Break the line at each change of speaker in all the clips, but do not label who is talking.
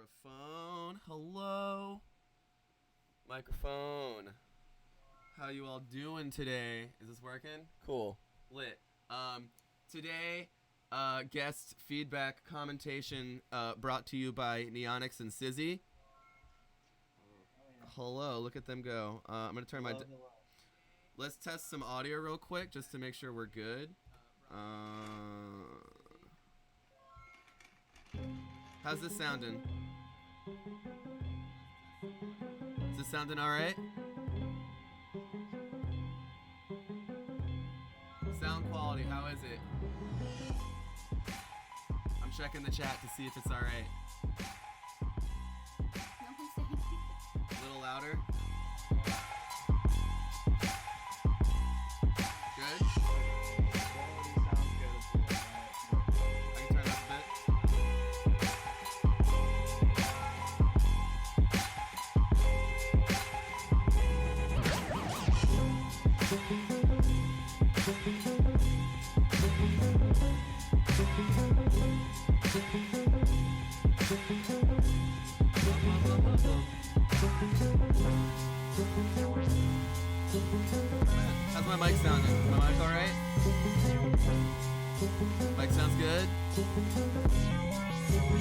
Microphone. Hello. Microphone. How you all doing today? Is this working? Cool. Lit. Today, guest feedback commentation brought to you by Neonix and Sizzy. Hello. Look at them go. I'm gonna turn my. Let's test some audio real quick just to make sure we're good. How's this sounding? Is this sounding alright? Sound quality, how is it? I'm checking the chat to see if it's alright. A little louder? Good? I can turn it up a bit. How's my mic sounding? Is my mic alright? Mic sounds good? Yo, we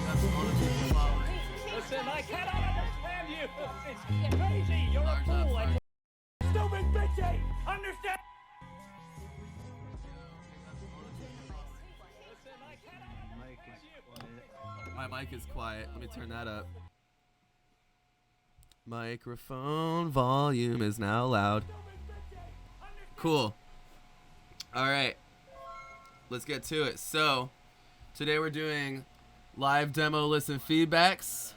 got some other people following.
Listen, I cannot understand you. It's crazy. You're a fool. And stupid bitchy. Understand? Listen, I cannot understand you.
My mic is quiet. Let me turn that up. Microphone volume is now loud. Cool. Alright. Let's get to it. So, today we're doing live demo listen feedbacks.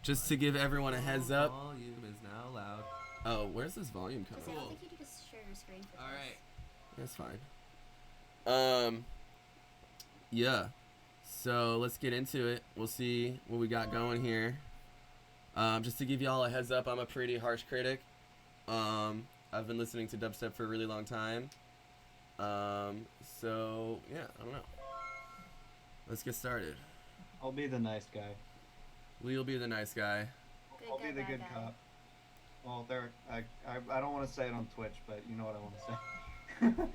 Just to give everyone a heads up. Volume is now loud. Oh, where's this volume coming from?
I think you could just share your screen for
Alright. That's fine. Yeah. So let's get into it. We'll see what we got going here. Just to give y'all a heads up, I'm a pretty harsh critic. I've been listening to dubstep for a really long time. So yeah, I don't know. Let's get started.
I'll be the nice guy.
We'll be the nice guy.
Good
I'll
guy,
be the
bad
good
guy.
cop. Well, I don't want to say it on Twitch, but you know what I want to say. I don't know.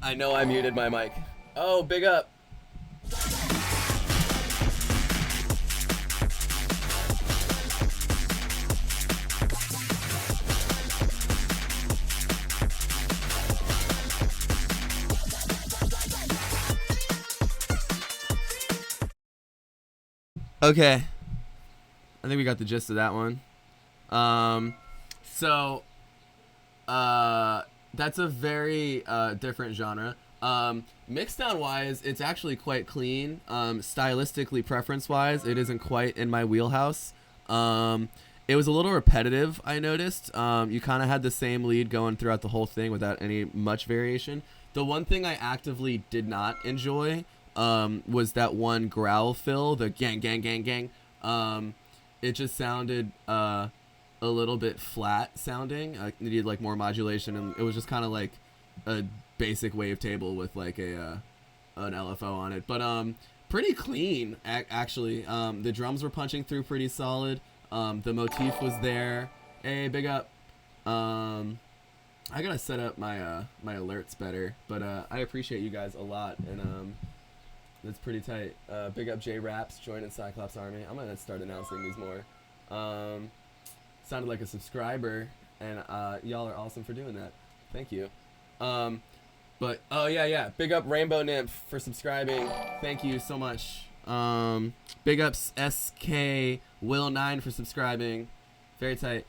I know I muted my mic. Oh, big up. Okay. I think we got the gist of that one. So, that's a very different genre. Mixdown wise, it's actually quite clean. Stylistically, preference wise, it isn't quite in my wheelhouse. It was a little repetitive, I noticed. You kind of had the same lead going throughout the whole thing without any much variation. The one thing I actively did not enjoy was that one growl fill, the gang, gang, gang, gang. It just sounded a little bit flat sounding. I needed like more modulation, and it was just kind of like a basic wavetable with like a an LFO on it. But pretty clean, actually. The drums were punching through pretty solid. The motif was there. Hey, big up. I gotta set up my my alerts better, but I appreciate you guys a lot, and that's pretty tight. Big up J Raps joining Cyclops Army. I'm gonna start announcing these more. Sounded like a subscriber, and y'all are awesome for doing that. Thank you. But oh yeah, big up Rainbow Nymph for subscribing. Thank you so much. Big ups SK Will 9 for subscribing. Very tight.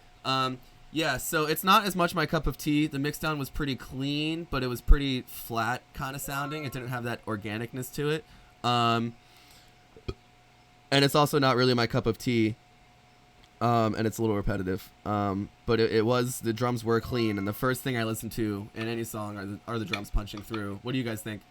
Yeah, so it's not as much my cup of tea. The mixdown was pretty clean, but it was pretty flat kind of sounding. It didn't have that organicness to it. And it's also not really my cup of tea. And it's a little repetitive. But it was, the drums were clean, and the first thing I listen to in any song are the drums punching through. What do you guys think?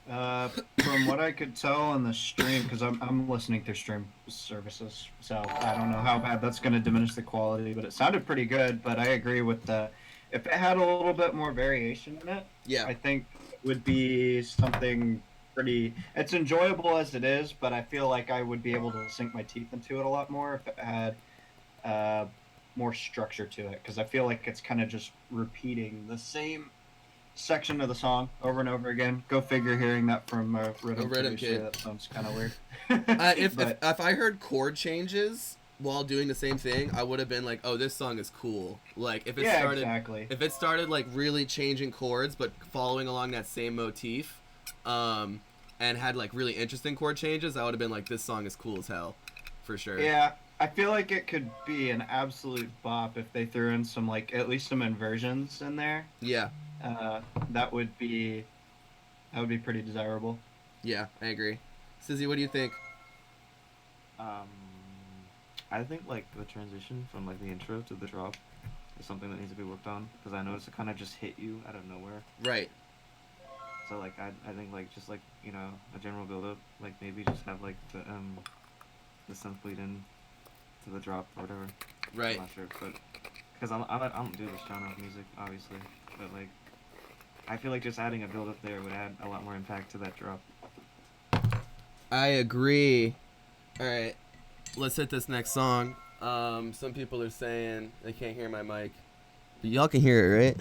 From what I could tell on the stream, because I'm listening through stream services, so I don't know how bad that's going to diminish the quality, but it sounded pretty good. But I agree with if it had a little bit more variation in it,
Yeah.
I think it would be something pretty. It's enjoyable as it is, but I feel like I would be able to sink my teeth into it a lot more if it had more structure to it, because I feel like it's kind of just repeating the same section of the song over and over again. Go figure, hearing that from a rhythm
kid.
That sounds kind of weird.
If I heard chord changes while doing the same thing, I would have been like, oh, this song is cool. Like if it started like really changing chords but following along that same motif, and had like really interesting chord changes, I would have been like, this song is cool as hell, for sure.
Yeah, I feel like it could be an absolute bop if they threw in some, like, at least some inversions in there.
Yeah.
That would be pretty desirable.
Yeah, I agree. Sizzy, what do you think?
I think like the transition from like the intro to the drop is something that needs to be worked on, because I noticed it kind of just hit you out of nowhere.
Right.
So like I think like just like, you know, a general build up, like maybe just have like the synth bleed in to the drop or whatever.
Right.
I'm not sure, but because I don't do this genre of music obviously, but like I feel like just adding a build up there would add a lot more impact to that drop.
I agree. All right, let's hit this next song. Some people are saying they can't hear my mic, but y'all can hear it, right?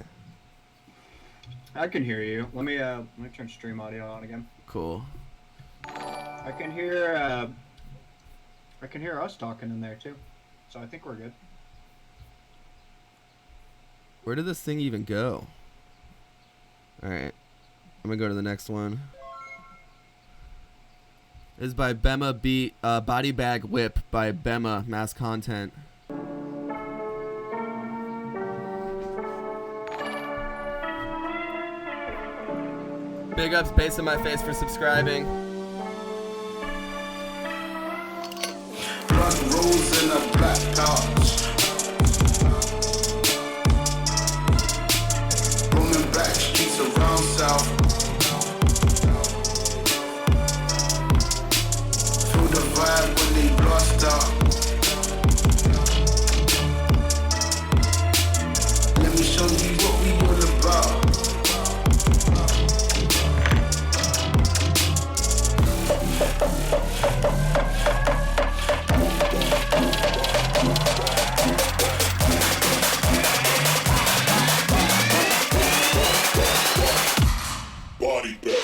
I can hear you. Let me turn stream audio on again.
Cool.
I can hear us talking in there too, so I think we're good.
Where did this thing even go? All right, I'm gonna go to the next one. This is by Bema Beat, Body Bag Whip by Bema, Mass Content. Big ups, Bass in My Face, for subscribing.
Blood rolls in a black pouch. Roaming back streets around south. Feel the vibe when they blast out. Let me show you what we all about. Body bag.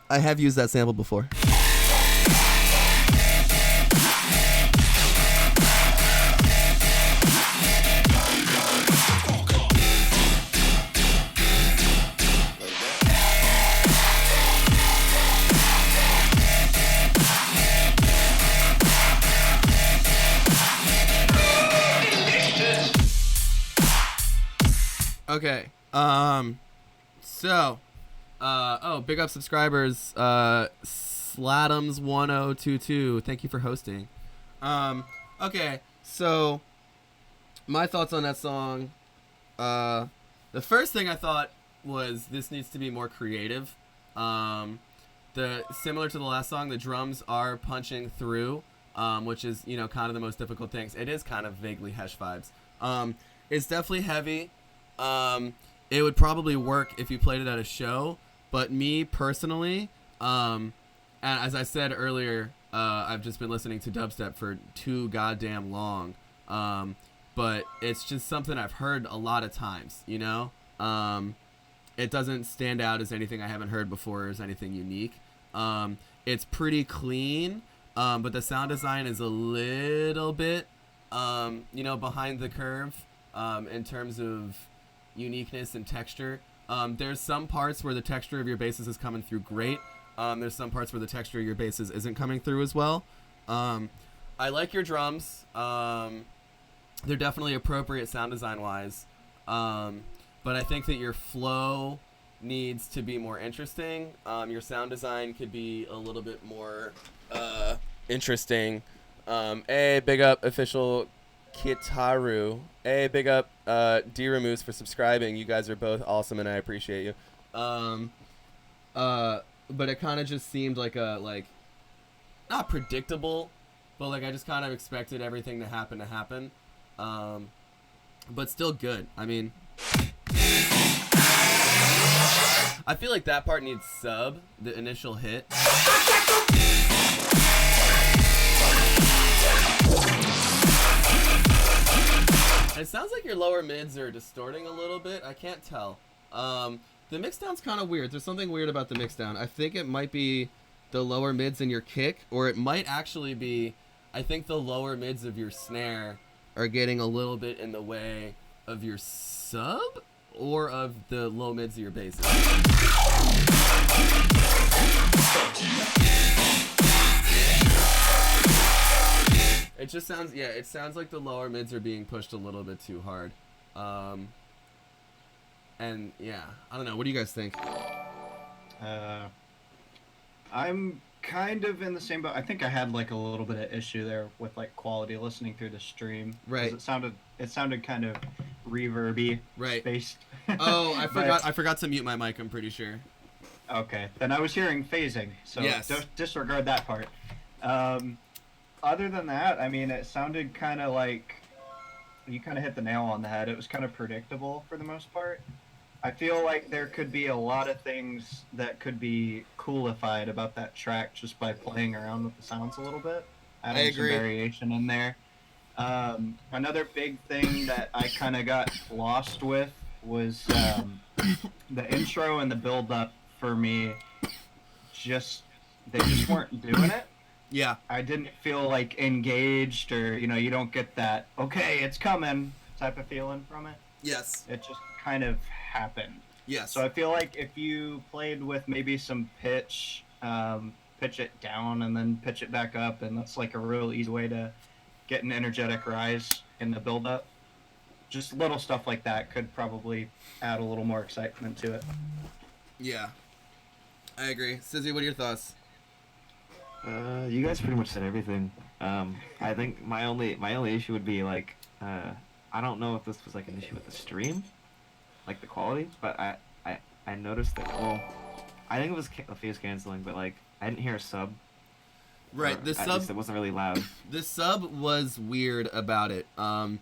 I have used that sample before. Okay. So Big up subscribers. Slatums1022. Thank you for hosting. Okay, so my thoughts on that song. The first thing I thought was this needs to be more creative. Similar to the last song, the drums are punching through, which is, you know, kind of the most difficult things. It is kind of vaguely Hesh vibes. It's definitely heavy. It would probably work if you played it at a show, but me personally, and as I said earlier, I've just been listening to dubstep for too goddamn long. But it's just something I've heard a lot of times, you know? It doesn't stand out as anything I haven't heard before or as anything unique. It's pretty clean, but the sound design is a little bit, behind the curve in terms of uniqueness and texture. There's some parts where the texture of your basses is coming through great. There's some parts where the texture of your basses isn't coming through as well. I like your drums. They're definitely appropriate sound design wise. But I think that your flow needs to be more interesting. Your sound design could be a little bit more interesting. Big up official Kitaru. Big up D-Remoose for subscribing. You guys are both awesome and I appreciate you. But it kind of just seemed like not predictable, but like I just kind of expected everything to happen. But still good. I mean, I feel like that part needs sub, the initial hit. It sounds like your lower mids are distorting a little bit. I can't tell. The mixdown's kind of weird. There's something weird about the mixdown. I think it might be the lower mids in your kick, or it might actually be, I think the lower mids of your snare are getting a little bit in the way of your sub or of the low mids of your basses. It just sounds, it sounds like the lower mids are being pushed a little bit too hard. And yeah, I don't know. What do you guys think?
I'm kind of in the same boat. I think I had like a little bit of issue there with like quality listening through the stream.
Right.
It sounded kind of reverby.
Right.
Spaced.
Oh, I forgot to mute my mic. I'm pretty sure.
Okay, then I was hearing phasing, so
yes.
Disregard that part. Other than that, I mean, it sounded kind of like you kind of hit the nail on the head. It was kind of predictable for the most part. I feel like there could be a lot of things that could be coolified about that track just by playing around with the sounds a little bit, adding some variation in there. Another big thing that I kind of got lost with was the intro and the build-up for me. They just weren't doing it.
Yeah.
I didn't feel like engaged, or you don't get that okay, it's coming type of feeling from it.
Yes.
It just kind of happened.
Yes.
So I feel like if you played with maybe some pitch it down and then pitch it back up, and that's like a real easy way to get an energetic rise in the build-up. Just little stuff like that could probably add a little more excitement to it.
Yeah. I agree. Sizzy, what are your thoughts?
You guys pretty much said everything. I think my only issue would be like, I don't know if this was like an issue with the stream, like the quality, but I noticed that. Well, I think it was phase canceling, but like I didn't hear a sub.
Right, the
at
sub.
least it wasn't really loud.
The sub was weird about it. And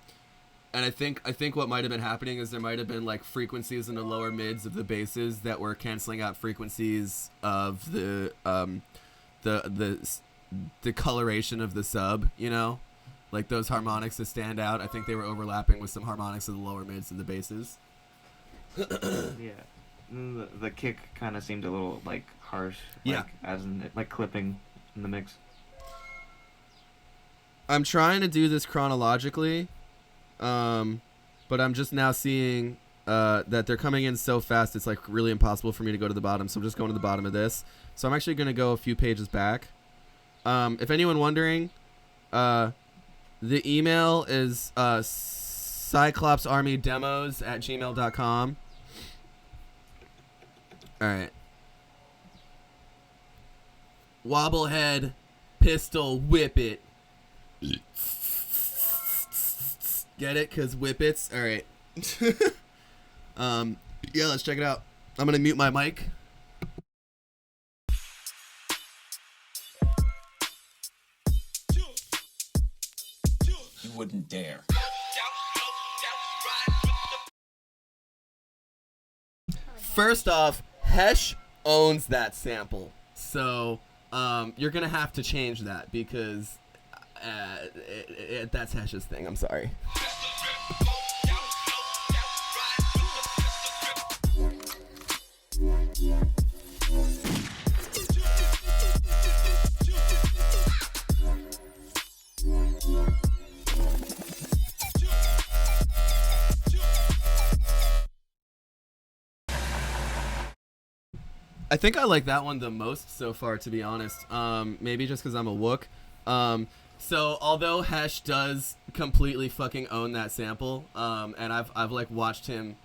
I think what might have been happening is there might have been like frequencies in the lower mids of the basses that were canceling out frequencies of the coloration of the sub, like those harmonics that stand out. I think they were overlapping with some harmonics of the lower mids of the basses.
Yeah, the kick kind of seemed a little like harsh. Like, as in like clipping in the mix.
I'm trying to do this chronologically, but I'm just now seeing that they're coming in so fast it's like really impossible for me to go to the bottom, so I'm just going to the bottom of this. So I'm actually going to go a few pages back. If anyone wondering, the email is cyclopsarmydemos@gmail.com. Alright, Wobblehead, pistol, whip it. Get it? Cause whippets. All right. Yeah, let's check it out. I'm gonna mute my mic.
You wouldn't dare.
First off, Hesh owns that sample, so you're gonna have to change that because that's Hesh's thing. I'm sorry. I think I like that one the most so far, to be honest. Maybe just because I'm a wook. So although Hesh does completely fucking own that sample, and I've like watched him,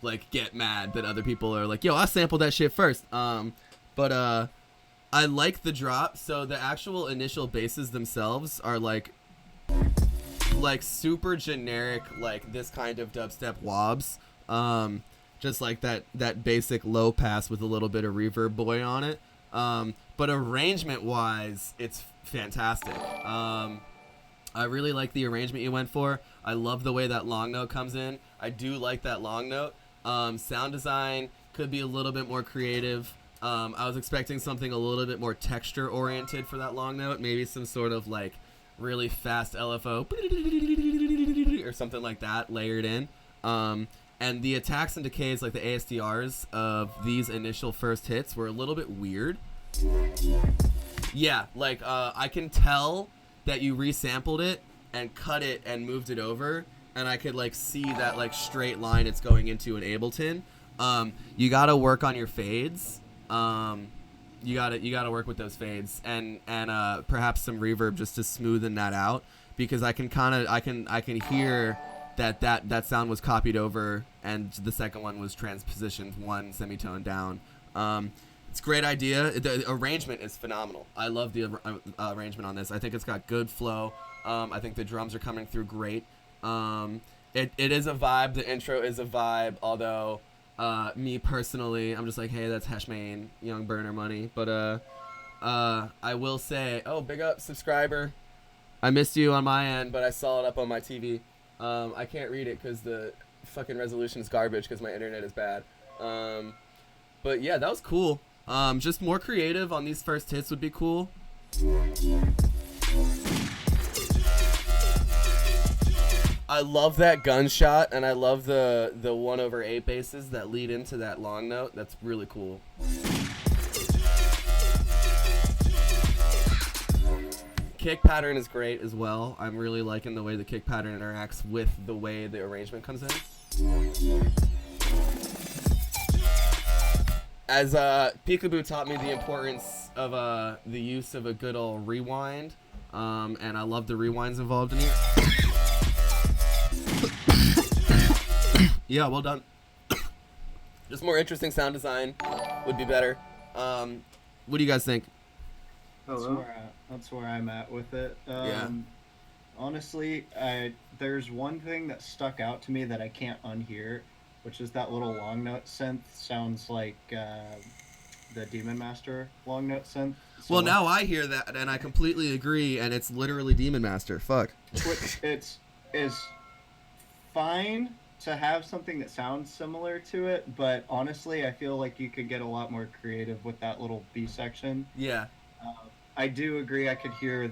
like get mad that other people are like, yo, I sampled that shit first. But I like the drop. So the actual initial basses themselves are like super generic, like this kind of dubstep wobs. Just like that basic low pass with a little bit of reverb boy on it. But arrangement wise, it's fantastic. I really like the arrangement you went for. I love the way that long note comes in. I do like that long note. Sound design could be a little bit more creative. I was expecting something a little bit more texture oriented for that long note. Maybe some sort of like really fast LFO or something like that layered in. And the attacks and decays, like the ASDRs of these initial first hits, were a little bit weird. Yeah, like I can tell that you resampled it and cut it and moved it over, and I could like see that like straight line it's going into in Ableton. You gotta work on your fades. You gotta work with those fades and perhaps some reverb just to smoothen that out, because I can hear that sound was copied over and the second one was transpositioned one semitone down. It's a great idea. The arrangement is phenomenal. I love the arrangement on this. I think it's got good flow. I think the drums are coming through great. It is a vibe. The intro is a vibe, although me personally, I'm just like, hey, that's Heshmain, Young Burner Money. But I will say, oh, big up subscriber. I missed you on my end, but I saw it up on my TV. I can't read it because the fucking resolution is garbage because my internet is bad. But yeah, that was cool. Just more creative on these first hits would be cool. I love that gunshot, and I love the 1/8 basses that lead into that long note. That's really cool. Kick pattern is great as well. I'm really liking the way the kick pattern interacts with the way the arrangement comes in. As Peekaboo taught me the importance of the use of a good old rewind, and I love the rewinds involved in here. Yeah, well done. Just more interesting sound design would be better. What do you guys think?
That's where I'm at with it.
Yeah.
Honestly, there's one thing that stuck out to me that I can't unhear, which is that little long note synth. Sounds like the Demon Master long note synth. So,
Well, now I hear that, and I completely agree, and it's literally Demon Master. Fuck.
which is fine to have something that sounds similar to it, but honestly, I feel like you could get a lot more creative with that little B section.
Yeah.
I do agree. I could hear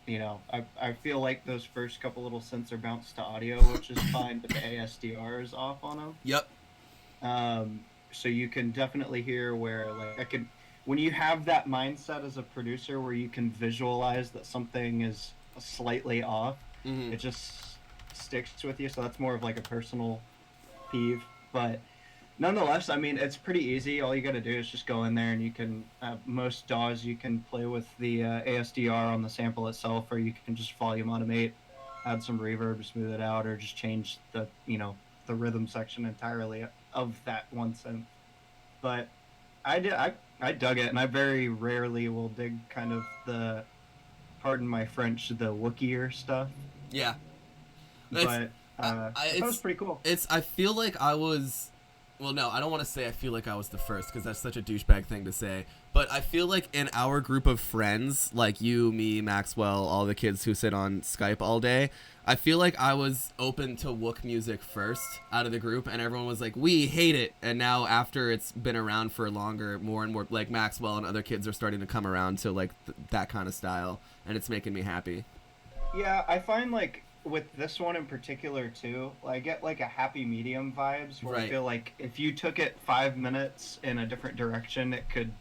I feel like those first couple little synths are bounced to audio, which is fine, but the ASDR is off on them.
Yep.
So you can definitely hear where, like, when you have that mindset as a producer where you can visualize that something is slightly off,
Mm-hmm.
it just sticks with you. So that's more of like a personal peeve, but nonetheless, I mean, it's pretty easy. All you got to do is just go in there, and you can most DAWs you can play with the ASDR on the sample itself, or you can just volume automate, add some reverb to smooth it out, or just change the the rhythm section entirely of that one synth. But I I dug it, and I very rarely will dig kind of the, pardon my French, the Wookieer stuff.
Yeah.
But I thought it was pretty cool.
I feel like I was, well, no, I don't want to say I feel like I was the first because that's such a douchebag thing to say. But I feel like in our group of friends, like you, me, Maxwell, all the kids who sit on Skype all day, I feel like I was open to Wook music first out of the group, and everyone was like, we hate it. And now after it's been around for longer, more and more, like Maxwell and other kids are starting to come around to like that kind of style, and it's making me happy.
Yeah, I find like with this one in particular too, I get like a happy medium vibes where I feel like if you took it 5 minutes in a different direction, it could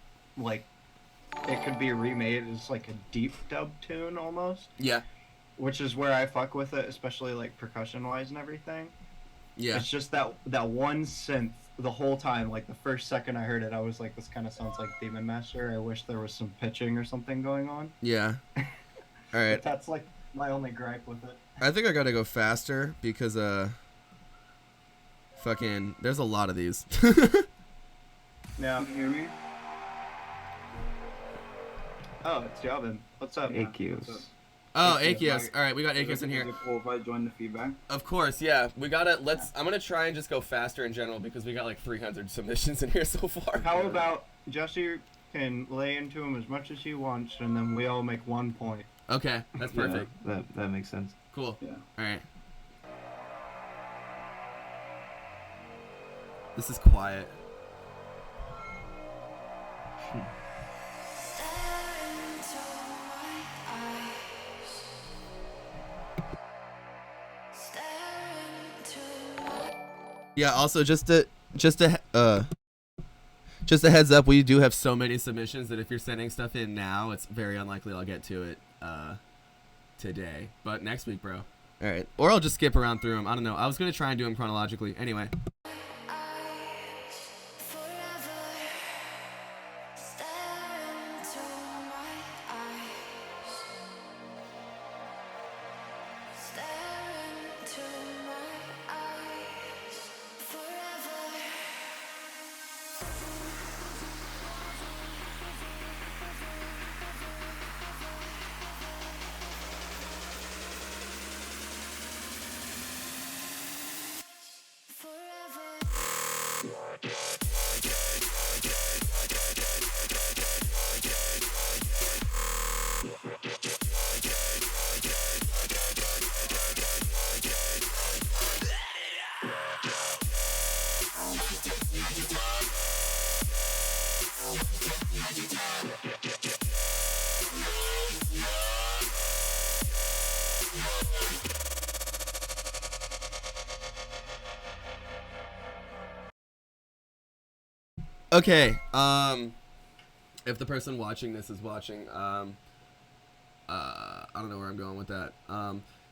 be remade as like a deep dub tune almost.
Yeah.
Which is where I fuck with it, especially like percussion wise and everything.
Yeah.
It's just that one synth the whole time. Like the first second I heard it, I was like, this kind of sounds like Demon Master. I wish there was some pitching or something going on.
Yeah. All right.
But that's like my only gripe with it.
I think I gotta go faster because fucking there's a lot of these.
Yeah.
Can you hear me?
Oh, it's Javin. What's up? man?
AQs.
Oh, Akios. All right, we got Akios in
Is
here.
it cool if I join the feedback?
Of course, yeah. We gotta I'm gonna try and just go faster in general because we got like 300 submissions in here so far.
How about Jesse can lay into him as much as he wants, and then we all make 1 point.
Okay, that's perfect.
That makes sense.
Cool.
Yeah.
All right. This is quiet. Yeah, also just a heads up, we do have so many submissions that if you're sending stuff in now, it's very unlikely I'll get to it today. But next week, bro. All right. Or I'll just skip around through them. I don't know. I was going to try and do them chronologically. Anyway. Okay, if the person watching this is watching, I don't know where I'm going with that.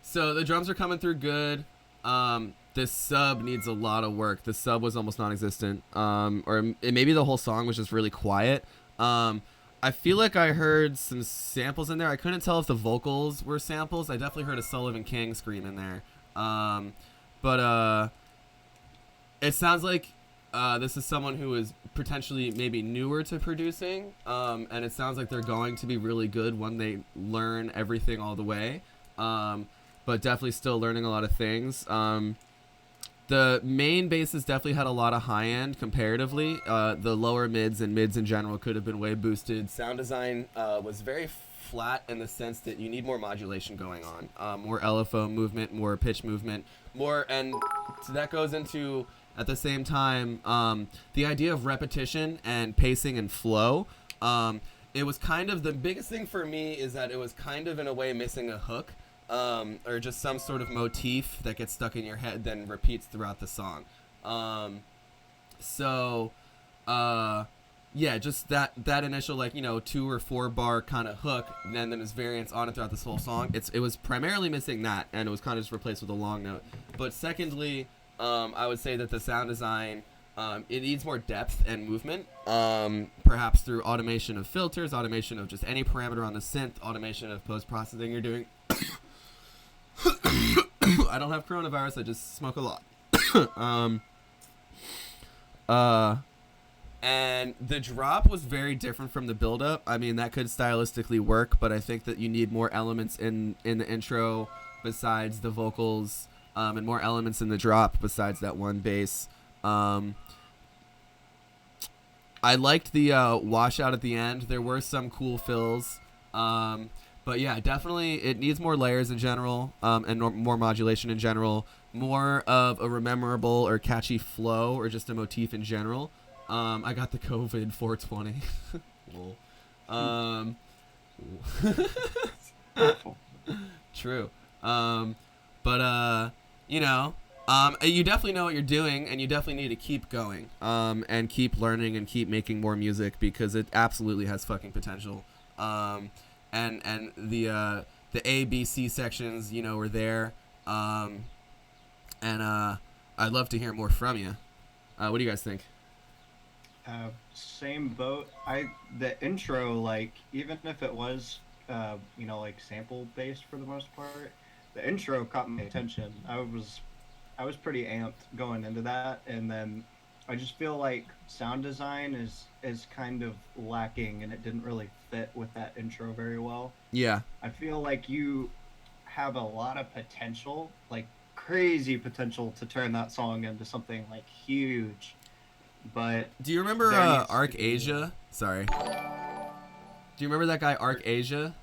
So the drums are coming through good. This sub needs a lot of work. The sub was almost non-existent. Maybe the whole song was just really quiet. I feel like I heard some samples in there. I couldn't tell if the vocals were samples. I definitely heard a Sullivan King scream in there. But it sounds like this is someone who is potentially maybe newer to producing, and it sounds like they're going to be really good when they learn everything all the way, but definitely still learning a lot of things. The main basses definitely had a lot of high end comparatively. The lower mids and mids in general could have been way boosted. Sound design was very flat in the sense that you need more modulation going on, more LFO movement, more pitch movement, and so that goes into, at the same time, the idea of repetition and pacing and flow. It was kind of, the biggest thing for me is that it was kind of in a way missing a hook, or just some sort of motif that gets stuck in your head then repeats throughout the song. Yeah, just that initial 2 or 4 bar kind of hook, and then there's variants on it throughout this whole song. It was primarily missing that, and it was kind of just replaced with a long note. But secondly, I would say that the sound design, it needs more depth and movement, perhaps through automation of filters, automation of just any parameter on the synth, automation of post-processing you're doing. I don't have coronavirus, I just smoke a lot. And the drop was very different from the build-up. I mean, that could stylistically work, but I think that you need more elements in the intro besides the vocals, and more elements in the drop besides that one bass. I liked the washout at the end. There were some cool fills. But yeah, definitely it needs more layers in general, and more modulation in general. More of a memorable or catchy flow or just a motif in general. I got the COVID 420. Lol. True. But you know, you definitely know what you're doing, and you definitely need to keep going, and keep learning and keep making more music because it absolutely has fucking potential. And the A, B, C sections, you know, are there. And I'd love to hear more from you. What do you guys think?
Same boat. The intro, like, even if it was, you know, like sample based for the most part, the intro caught my attention. I was pretty amped going into that, and then I just feel like sound design is kind of lacking, and it didn't really fit with that intro very well.
Yeah.
I feel like you have a lot of potential, like crazy potential, to turn that song into something like huge. But
do you remember Arcasia? Sorry. Do you remember that guy Arcasia?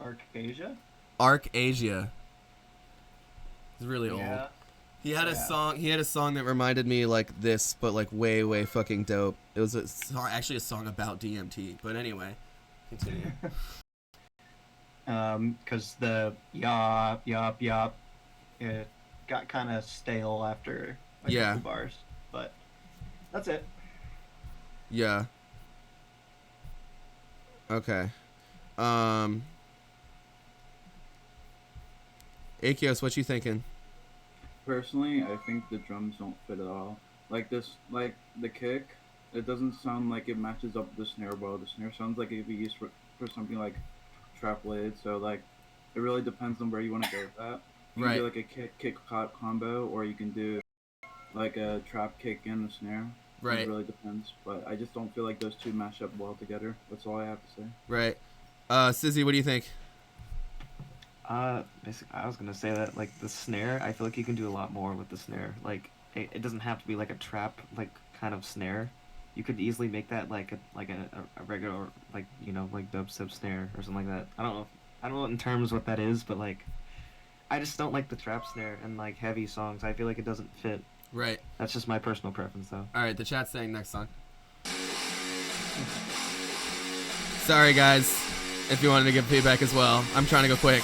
Arcasia?
Arcasia. He's really old.
Yeah.
He had a song. He had a song that reminded me like this, but like way fucking dope. It was actually a song about DMT. But anyway, continue.
Because the yop, it got kind of stale after a couple bars. But that's it.
Yeah. Okay. Akios, what you thinking?
Personally, I think the drums don't fit at all. Like the kick, it doesn't sound like it matches up with the snare well. The snare sounds like it could be used for something like trap blade. So like, it really depends on where you want to go with that. You can do like a kick combo, or you can do like a trap kick and the snare.
Right.
It really depends, but I just don't feel like those two mash up well together. That's all I have to say.
Right. Sizzy, what do you think?
Basically, I was gonna say that like the snare, I feel like you can do a lot more with the snare. Like it doesn't have to be like a trap like kind of snare. You could easily make that like a regular, like, you know, like dubstep snare or something like that. I don't know in terms what that is, but like I just don't like the trap snare in like heavy songs. I feel like it doesn't fit.
Right.
That's just my personal preference, though.
All right, the chat's saying next song. Sorry, guys, if you wanted to give feedback as well. I'm trying to go quick.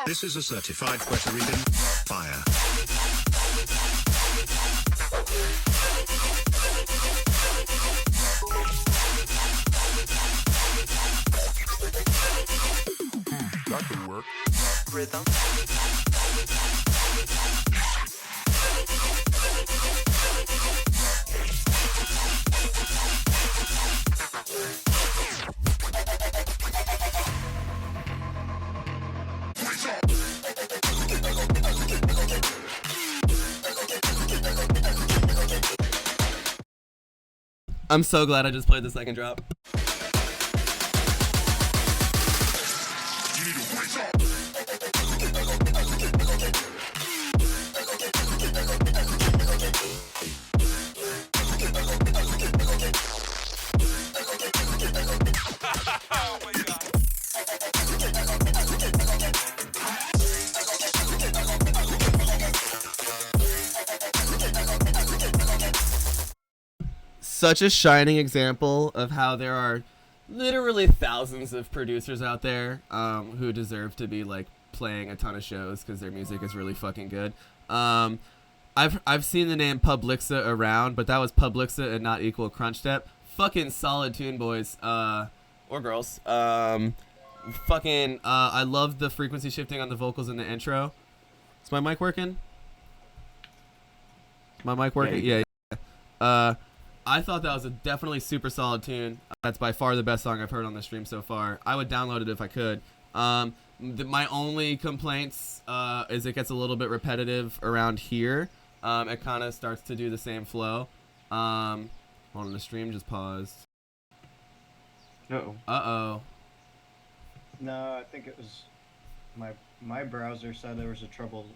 This is a certified Puerto Rican fire.
That could work.
Rhythm.
I'm so glad I just played the second drop. such a shining example of how there are literally thousands of producers out there who deserve to be like playing a ton of shows because their music is really fucking good. I've seen the name Publixa around, but that was Publixa and not equal Crunch Step. Fucking solid tune, boys. Or girls. I love the frequency shifting on the vocals in the intro. Is my mic working? My mic working? Yeah. I thought that was a definitely super solid tune. That's by far the best song I've heard on the stream so far. I would download it if I could. My only complaints is it gets a little bit repetitive around here. It kind of starts to do the same flow. Hold on, the stream just paused. Uh-oh.
No, I think it was my browser said there was a trouble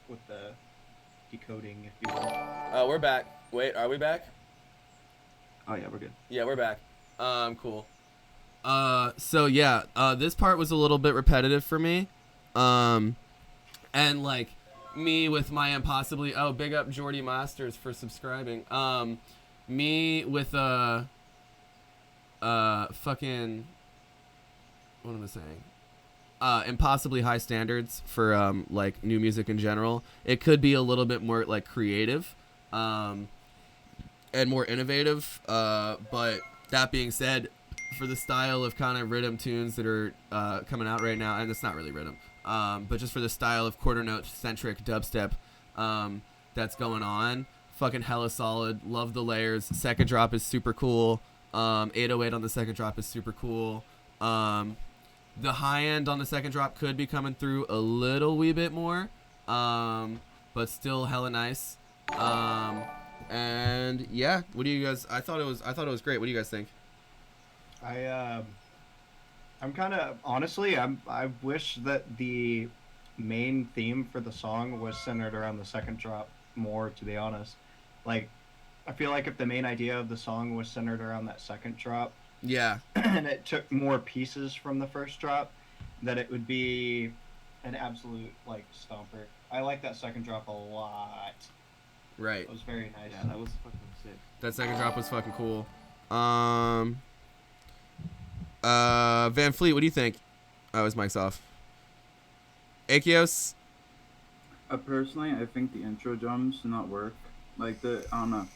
with the decoding, if you will.
Oh, we're back. Wait, are we back?
Oh yeah, we're good.
Yeah, we're back. Cool. So yeah, this part was a little bit repetitive for me. And like me with my impossibly big up Jordy Masters for subscribing. Me with fucking what am I saying? Impossibly high standards for like new music in general. It could be a little bit more like creative and more innovative, but that being said, for the style of kind of rhythm tunes that are coming out right now, and it's not really rhythm, but just for the style of quarter note centric dubstep that's going on, fucking hella solid. Love the layers. Second drop is super cool. 808 on the second drop is super cool. The high end on the second drop could be coming through a little wee bit more, but still hella nice. And yeah, what do you guys? I thought it was great. What do you guys think?
I'm kind of honestly, I wish that the main theme for the song was centered around the second drop more. To be honest, like I feel like if the main idea of the song was centered around that second drop,
yeah,
and it took more pieces from the first drop, that it would be an absolute like stomper. I like that second drop a lot.
Right.
It was very nice.
Yeah, that was fucking sick.
That second drop was fucking cool. Van Fleet, what do you think? Oh, his mic's off. Akios?
Personally, I think the intro drums do not work. Like I don't know,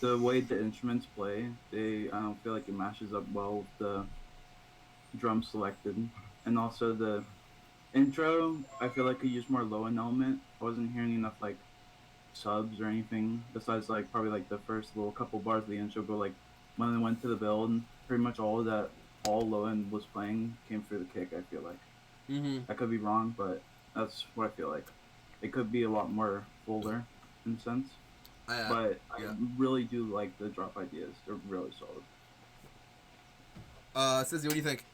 the way the instruments play, I don't feel like it matches up well with the drum selected. And also the intro, I feel like I used more low end element. I wasn't hearing enough like subs or anything besides like probably like the first little couple bars of the intro, but like when I went to the build, pretty much all low end was playing came through the kick. I feel like I could be wrong, but that's what I feel like. It could be a lot more fuller in a sense, but I really do like the drop ideas. They're really solid.
Sizzy, what do you think?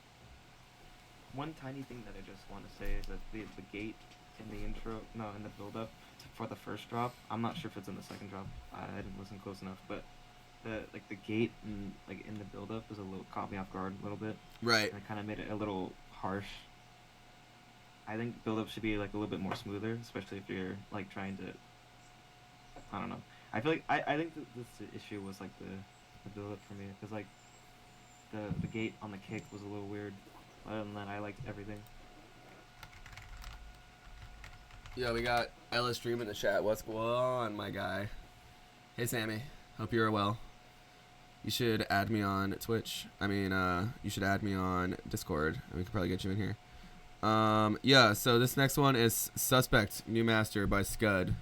One tiny thing that I just want to say is that the gate in the in the build up for the first drop, I'm not sure if it's in the second drop. I didn't listen close enough, but the gate in the build up was caught me off guard a little bit.
Right.
And it kind of made it a little harsh. I think build up should be like a little bit more smoother, especially if you're like trying to. I don't know. I feel like I think that this issue was like the build up for me because like the gate on the kick was a little weird. Other than that, I liked everything.
Yeah, we got Ella Stream in the chat. What's going on, my guy? Hey, Sammy. Hope you're well. You should add me on Twitch. You should add me on Discord, and we could probably get you in here. Yeah, so this next one is Suspect, New Master by Scud.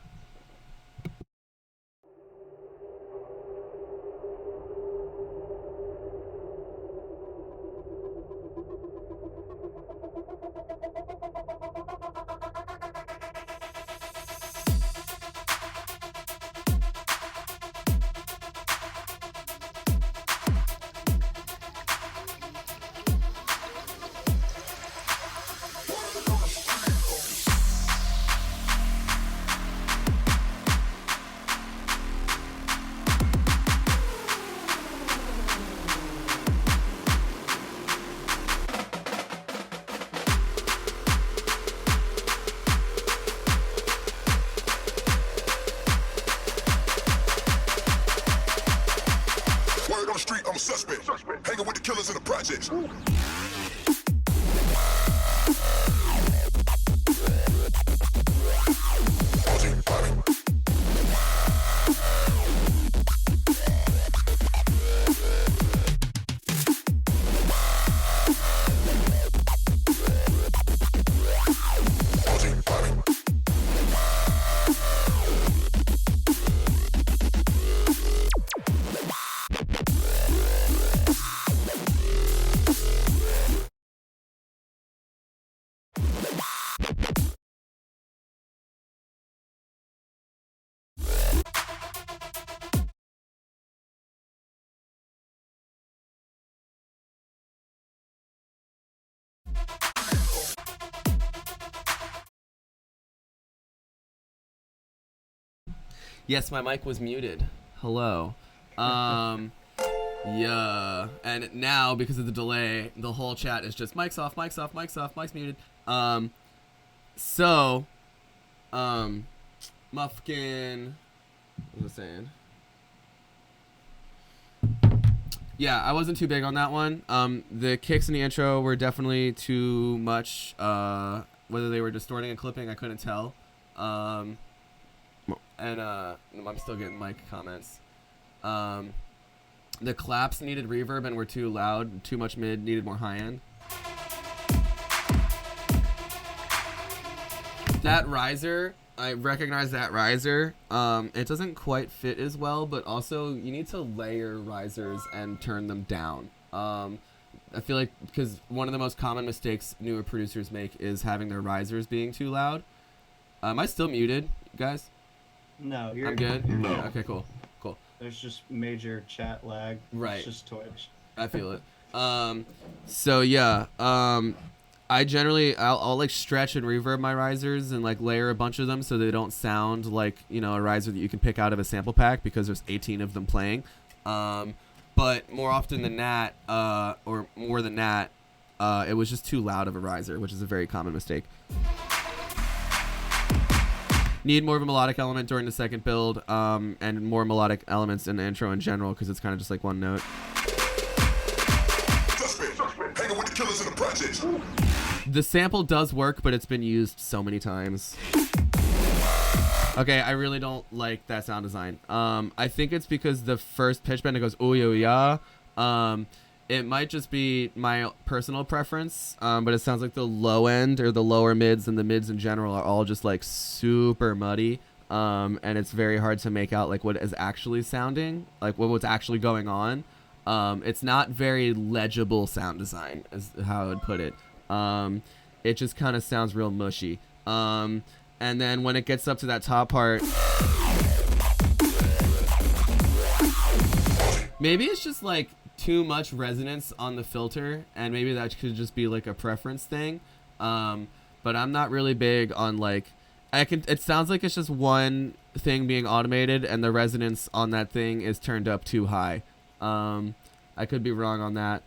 Word on the street, I'm a suspect. Hanging with the killers in the projects.
Yes, my mic was muted. Hello. Yeah. And now, because of the delay, the whole chat is just mics off, mics off, mics off, mics muted. Muffkin. What was I saying? Yeah, I wasn't too big on that one. The kicks in the intro were definitely too much. Whether they were distorting and clipping, I couldn't tell. And I'm still getting mic comments. The claps needed reverb and were too loud. Too much mid, needed more high end. That riser, I recognize that riser. It doesn't quite fit as well, but also you need to layer risers and turn them down. I feel like because one of the most common mistakes newer producers make is having their risers being too loud. Am I still muted, guys?
No, you're.
I'm good?
No.
Okay, cool. Cool.
There's just major chat lag.
Right.
It's just Twitch.
I feel it. So yeah, I generally, I'll like stretch and reverb my risers and like layer a bunch of them so they don't sound like, you know, a riser that you can pick out of a sample pack because there's 18 of them playing. But more often than that, or more than that, it was just too loud of a riser, which is a very common mistake. Need more of a melodic element during the second build, and more melodic elements in the intro in general, because it's kind of just like one note.
Hanging with the killers in the projects.
The sample does work, but it's been used so many times. Okay, I really don't like that sound design. I think it's because the first pitch bend, it goes ooh yeah. It might just be my personal preference, but it sounds like the low end or the lower mids and the mids in general are all just like super muddy, and it's very hard to make out like what is actually sounding, like what's actually going on. It's not very legible sound design, is how I would put it. It just kind of sounds real mushy. And then when it gets up to that top part, maybe it's just like too much resonance on the filter, and maybe that could just be like a preference thing. But I'm not really big on like, it sounds like it's just one thing being automated and the resonance on that thing is turned up too high. I could be wrong on that.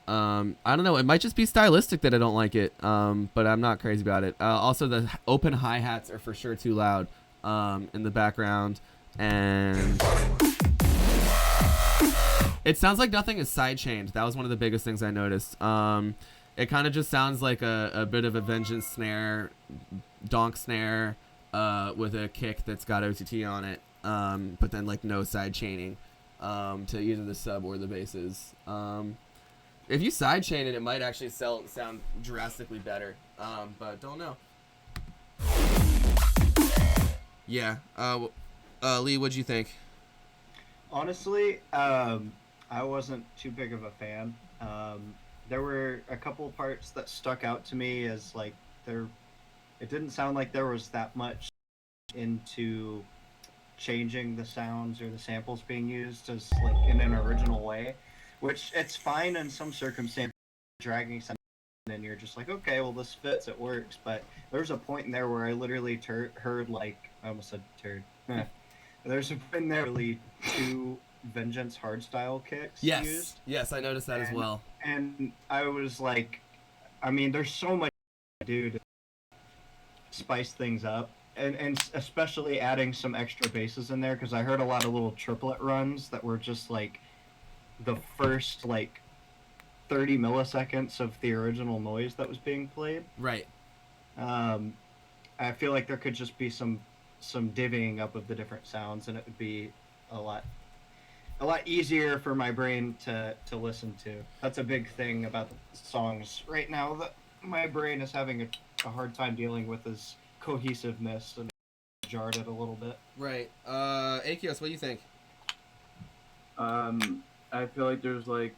I don't know, it might just be stylistic that I don't like it, but I'm not crazy about it. Also, the open hi-hats are for sure too loud in the background, and it sounds like nothing is sidechained. That was one of the biggest things I noticed. It kind of just sounds like a bit of a vengeance snare, donk snare, with a kick that's got OTT on it, but then like no side chaining to either the sub or the basses. If you sidechain it, it might actually sound drastically better, but don't know. Yeah. Lee, what'd you think?
Honestly, I wasn't too big of a fan. There were a couple parts that stuck out to me as like it didn't sound like there was that much into changing the sounds or the samples being used as like in an original way, which it's fine in some circumstances, dragging something and you're just like, okay, well this fits, it works. But there's a point in there where I literally heard like, I almost said turd. There's a point in there really two Vengeance hardstyle kicks used.
Yes, I noticed that as well.
And I was like, I mean, there's so much to do to spice things up, and especially adding some extra basses in there, because I heard a lot of little triplet runs that were just like the first like 30 milliseconds of the original noise that was being played.
Right.
I feel like there could just be some divvying up of the different sounds, and it would be a lot easier for my brain to listen to. That's a big thing about the songs right now that my brain is having a hard time dealing with, is cohesiveness, and jarred it a little bit.
Right. Akios, what do you think?
I feel like there's like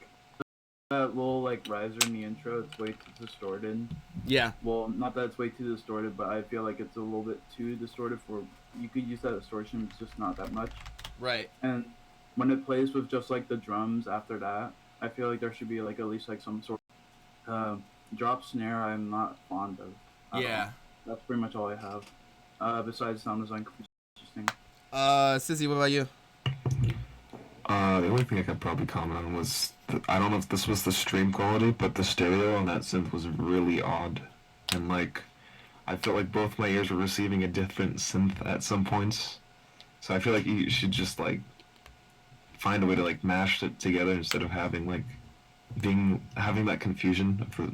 that little like riser in the intro. It's way too distorted.
Yeah.
Well, not that it's way too distorted, but I feel like it's a little bit too distorted for. You could use that distortion, it's just not that much.
Right.
And when it plays with just like the drums after that, I feel like there should be like at least like some sort of drop snare. I'm not fond of.
Yeah.
That's pretty much all I have. Besides sound design, interesting.
Sissy, what about you?
The only thing I could probably comment on was, I don't know if this was the stream quality, but the stereo on that synth was really odd. And like, I felt like both my ears were receiving a different synth at some points. So I feel like you should just like find a way to like mash it together instead of having like having that confusion for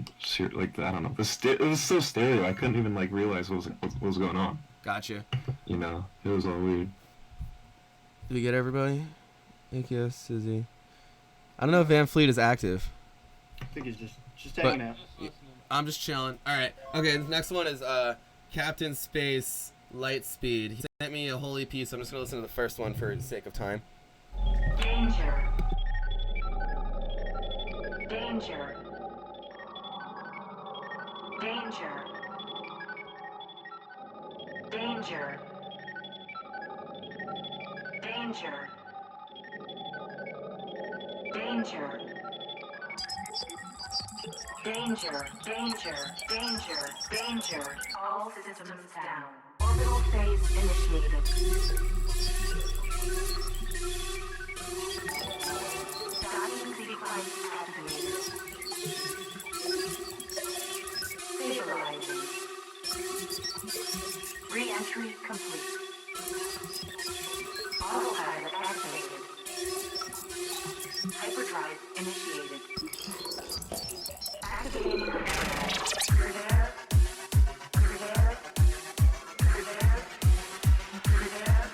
like I don't know. It was so stereo. I couldn't even like realize what was going on.
Gotcha.
You know, it was all weird.
Did we get everybody? Akios, Sizzy. I don't know if Van Fleet is active.
I think he's just hanging out.
I'm just chilling. All right. Okay. The next one is Captain Space Lightspeed. He sent me a whole EP, so I'm just gonna listen to the first one for the sake of time.
Danger. Danger. Danger. Danger. Danger. Danger. Danger. Danger. Danger. Danger. All systems down. Orbital phase initiated. Guiding sequence activated. Stabilizing. Re-entry complete. Autopilot activated. Hyperdrive initiated. Activating Prepare. Prepare. Prepare. Prepare.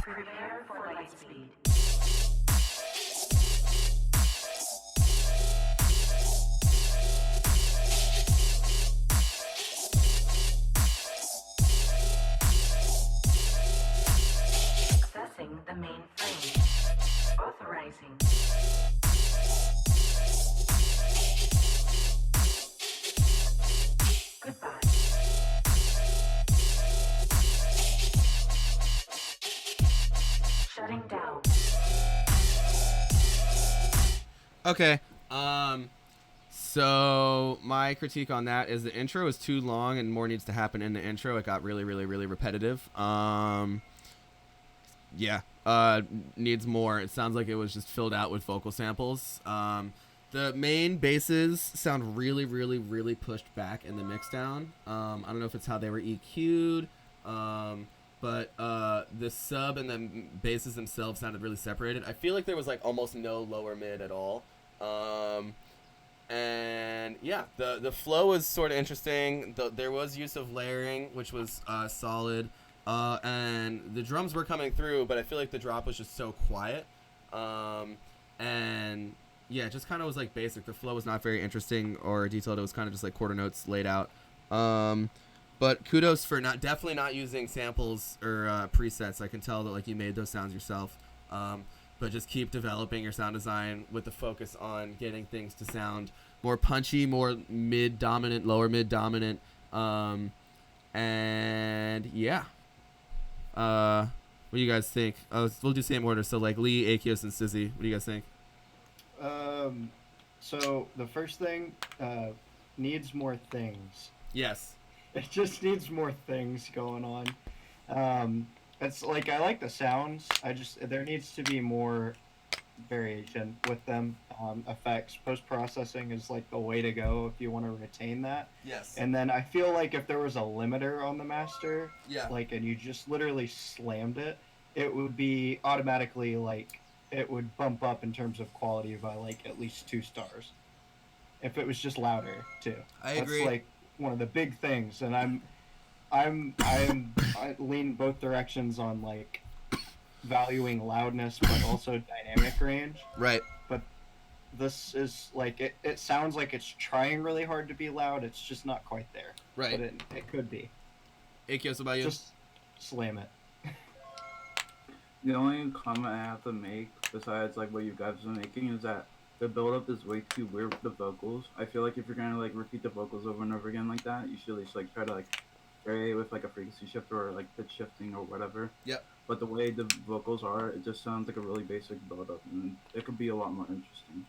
Prepare for lightspeed. Accessing the main frame. Authorizing. Goodbye. Shutting down.
Okay. So my critique on that is the intro is too long and more needs to happen in the intro. It got really, really, really repetitive. Yeah. Needs more. It sounds like it was just filled out with vocal samples. The main basses sound really, really, really pushed back in the mixdown. I don't know if it's how they were EQ'd, but the sub and the basses themselves sounded really separated. I feel like there was like almost no lower mid at all. And yeah, the flow was sort of interesting. There was use of layering, which was solid. And the drums were coming through, but I feel like the drop was just so quiet. And yeah, it just kind of was like basic. The flow was not very interesting or detailed. It was kind of just like quarter notes laid out. But kudos for definitely not using samples or presets. I can tell that like you made those sounds yourself. But just keep developing your sound design with the focus on getting things to sound more punchy, more mid-dominant, lower mid-dominant. And yeah. What do you guys think? We'll do same order. So like Lee, Akios, and Sizzy. What do you guys think?
So the first thing needs more things.
Yes.
It just needs more things going on. It's like I like the sounds. There needs to be more variation with them. Effects, post processing is like the way to go if you want to retain that.
Yes.
And then I feel like if there was a limiter on the master,
Yeah.
like, and you just literally slammed it, it would be automatically like it would bump up in terms of quality by like at least 2 stars. If it was just louder too.
I
That's
agree.
like one of the big things, and I lean both directions on like valuing loudness but also dynamic range.
Right.
But this is like it sounds like it's trying really hard to be loud. It's just not quite there.
Right.
But it could be.
Akios, about you?
Just slam it.
The only comment I have to make, besides like what you guys are making, is that the build-up is way too weird with the vocals. I feel like if you're gonna like repeat the vocals over and over again like that, you should at least like try to like vary with like a frequency shifter or like pitch shifting or whatever.
Yep.
But the way the vocals are, it just sounds like a really basic build-up, and it could be a lot more interesting.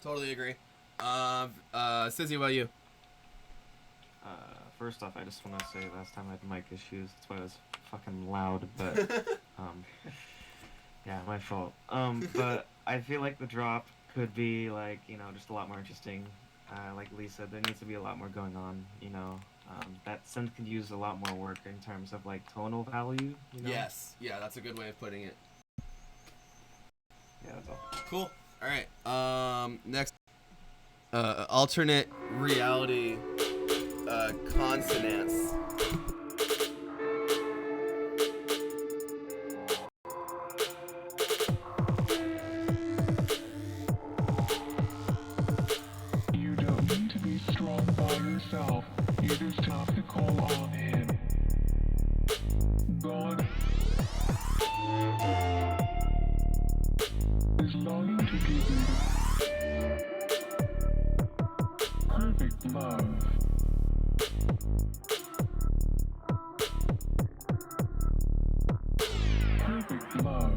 Totally agree. Sizzy, about you?
First off, I just want to say last time I had mic issues. That's why I was fucking loud, but yeah, my fault. But I feel like the drop could be like, you know, just a lot more interesting. Like Lee said, there needs to be a lot more going on, you know. That synth could use a lot more work in terms of like tonal value, you know?
Yes. Yeah, that's a good way of putting it.
Yeah, that's all.
Cool. All right. Next. Alternate reality consonants.
You don't need to be strong by yourself. It is time to call on him. God is longing to give you perfect love. Perfect love.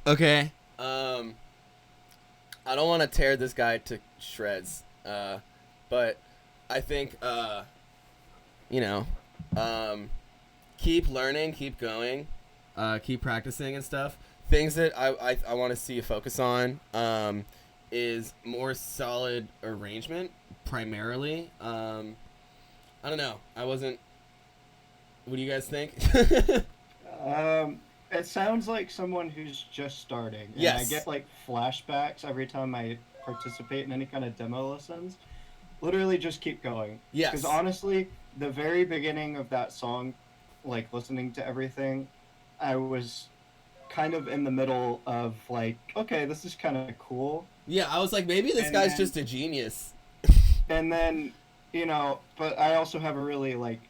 Okay. I don't want to tear this guy to shreds, but I think, you know, keep learning, keep going, keep practicing and stuff. Things that I want to see you focus on is more solid arrangement, primarily. I don't know. What do you guys think?
It sounds like someone who's just starting. And
Yes.
I get like flashbacks every time I participate in any kind of demo lessons. Literally just keep going.
Yes.
Because honestly, the very beginning of that song, like listening to everything, I was kind of in the middle of like, okay, this is kind of cool.
Yeah, I was like, maybe this
And
guy's
then-
just a genius.
And then, you know, but I also have a really like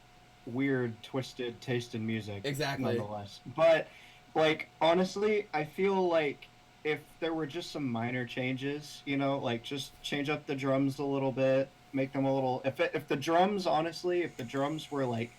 weird, twisted taste in music.
Exactly.
Nonetheless. But like honestly, I feel like if there were just some minor changes, you know, like just change up the drums a little bit, make them a little. If the drums, honestly, if the drums were like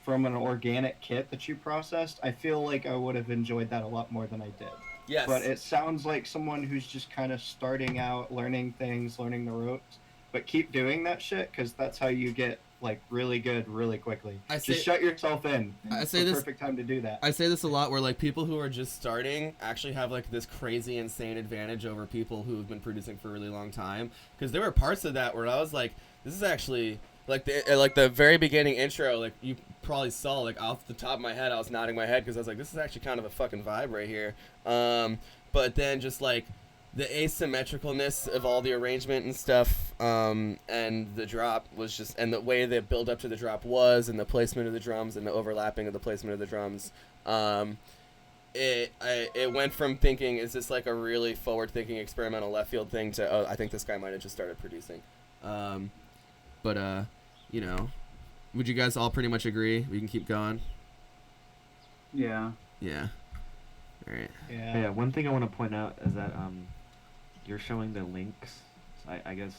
from an organic kit that you processed, I feel like I would have enjoyed that a lot more than I did.
Yes.
But it sounds like someone who's just kind of starting out, learning things, learning the ropes. But keep doing that shit, because that's how you get like really good really quickly. Just shut yourself in. It's the perfect time to do that.
I say this a lot, where like people who are just starting actually have like this crazy insane advantage over people who have been producing for a really long time, because there were parts of that where I was like, this is actually like the very beginning intro, like you probably saw, like off the top of my head I was nodding my head because I was like, this is actually kind of a fucking vibe right here. But then just like asymmetricalness of all the arrangement and stuff, and the drop was just, and the way the build up to the drop was, and the placement of the drums and the overlapping of the placement of the drums. It went from thinking, is this like a really forward-thinking experimental left field thing, to, oh, I think this guy might have just started producing. You know, would you guys all pretty much agree? We can keep going.
Yeah.
Yeah. All right.
Yeah. One thing I want to point out is that you're showing the links. So I guess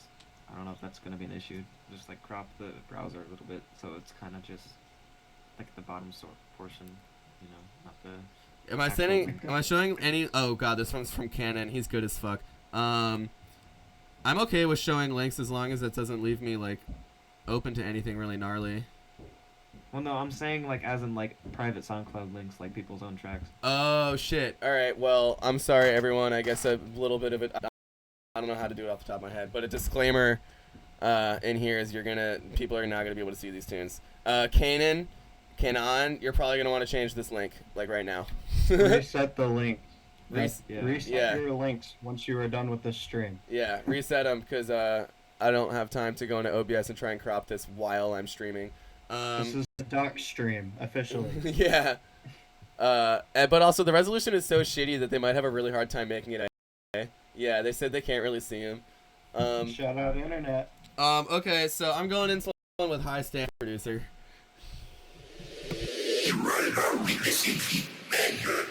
I don't know if that's going to be an issue. Just like crop the browser a little bit, so it's kind of just like the bottom portion, you know, not the.
Am I showing any? Oh god, this one's from Canon. He's good as fuck. I'm okay with showing links as long as it doesn't leave me like open to anything really gnarly.
Well, no, I'm saying like as in like private SoundCloud links, like people's own tracks.
Oh shit! All right, well, I'm sorry everyone. I guess a little bit of it. I don't know how to do it off the top of my head, but a disclaimer in here is people are now gonna be able to see these tunes. Canon, you're probably gonna want to change this link like right now.
Reset the link.
Yeah.
Reset your links once you are done with this stream.
Yeah, reset them because I don't have time to go into OBS and try and crop this while I'm streaming.
This is the doc stream officially.
Yeah. But also the resolution is so shitty that they might have a really hard time making it. Yeah, they said they can't really see him.
Shout out internet.
Okay, so I'm going into one with high standard producer.
Right now we receive the